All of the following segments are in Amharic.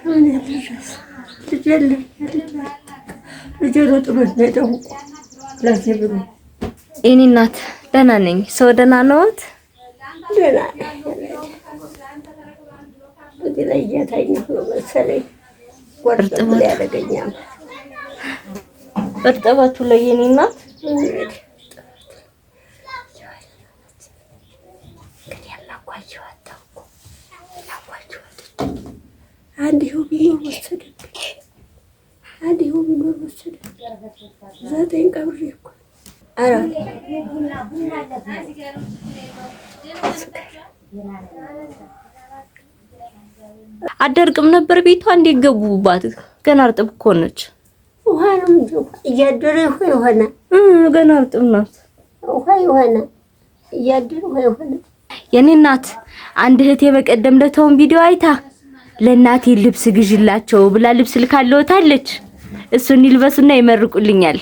ምን ያለሽ ልጅል ልጅል ጥሩት ነው ለዚህ ብሎ የኔ እናት ደህና ነኝ። ሰው ደህና ነዎት? ደህና ወዲህ ላይ እያታየሁ ነው መሰለኝ። ወርጥበት ያደገኛል እርጥበቱ ላይ የኔ እናት አንድ ይሁን ቢኖር ወሰደ አንድ ይሁን ቢኖር ወሰደ 9 ቀብሬ እኮ ኧረ አደርቅም ነበር ቤቷ እንዲገቡባት ገና እርጥብ እኮ ነች። ውሃ ነው እያደረ ይሆነ ገና እርጥብ ናት። ውሃ ይሆነ እያደረ ይሆነ የኔ እናት አንድ እህቴ በቀደም ለታውን ቪዲዮ አይታ ለእናቴ ልብስ ግዥላቸው ብላ ልብስ ልካለውታለች። እሱን ይልበሱና ይመርቁልኛል።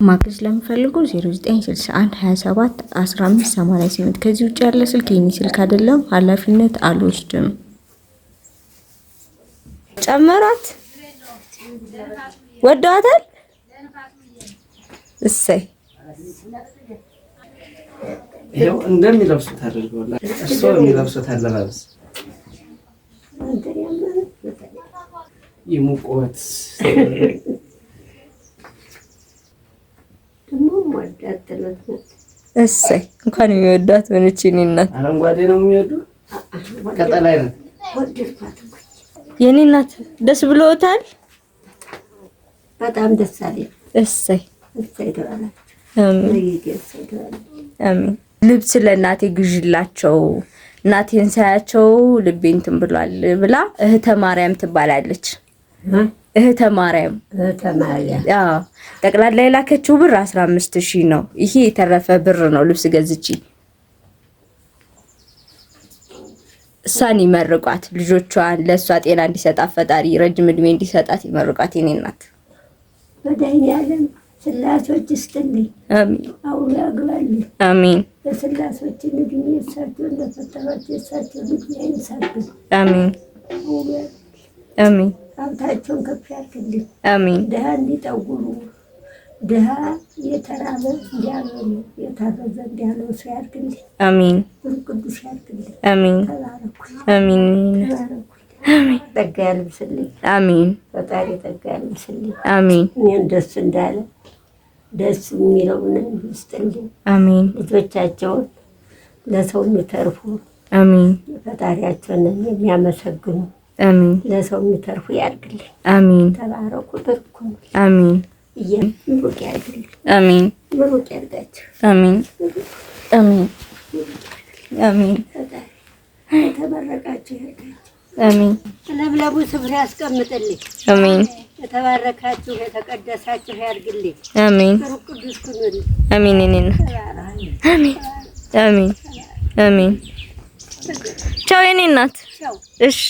ማግዝ ለምፈልጉ 0961 27 15 88 ከዚህ ውጭ ያለ ስልክ የኔ ስልክ አይደለም። ኃላፊነት አልወስድም። ጨመራት ወደዋታል። እሰይ ይሄው እንደሚለብሱት አድርገውላ እሱ የሚለብሱት አለባበስ ይሙቆት እሰይ እንኳን የሚወዳት ሆነች። የኔ እናት አረንጓዴ ነው የሚወዱ ቅጠል አይነት የኔ እናት ደስ ብሎታል። በጣም ደስ አለኝ። እሰይ እሰይ ተባለ። አሜን። ልብስ ለእናቴ ግዥላቸው እናቴን ሳያቸው ልቤ እንትን ብሏል ብላ እህተ ማርያም ትባላለች። እህተ ማርያም አዎ ጠቅላላ የላከችው ብር 15000 ነው። ይሄ የተረፈ ብር ነው። ልብስ ገዝጪ እሷን ይመርቋት። ልጆቿን ለሷ ጤና እንዲሰጣት ፈጣሪ ረጅም እድሜ እንዲሰጣት ይመርቋት። የኔ እናት በዳይያለም ስላሶች ይስጥልኝ። አሜን። አውላ ያግባልኝ። አሜን። በስላሶች እድሜ ይሰጣቸው እንደፈጠራቸው ይሰጣቸው እድሜ ይሰጣቸው። አሜን። አሜን። ሀብታቸውን ከፍ ያድርግልኝ። አሜን። ድሀ እንዲጠጉሩ ድሀ የተራበ እንዲያበሉ የታረዘ እንዲያለብሱ ያድርግልኝ። አሜን። ቅዱስ ያድርግልኝ። አሜን። ተባረኩ። አሜን። አሜን። ጸጋ ያልብስልኝ። አሜን። ፈጣሪ ጸጋ ያልብስልኝ። አሜን። እኔን ደስ እንዳለ ደስ የሚለውን ይስጥልኝ። አሜን። ልጆቻቸውን ለሰው የሚተርፉ አሜን። ፈጣሪያቸውን የሚያመሰግኑ አሜን። ለሰው የሚተርፉ ያድርግልኝ። አሜን። ተባረኩ። በርኩ። አሜን። ምሩቅ ያድርግልኝ። አሜን። ምሩቅ ያድርጋቸው። አሜን። አሜን። አሜን። የተመረቃችሁ ያድርጋችሁ። አሜን። ለምለሙ ስፍራ ያስቀምጥልኝ። አሜን። የተባረካችሁ የተቀደሳችሁ ያድርግልኝ። አሜን። ሩቅ ቅዱስ ኩኑልኝ። አሜን። እኔና አሜን። አሜን። አሜን። ቻው የኔ እናት። እሺ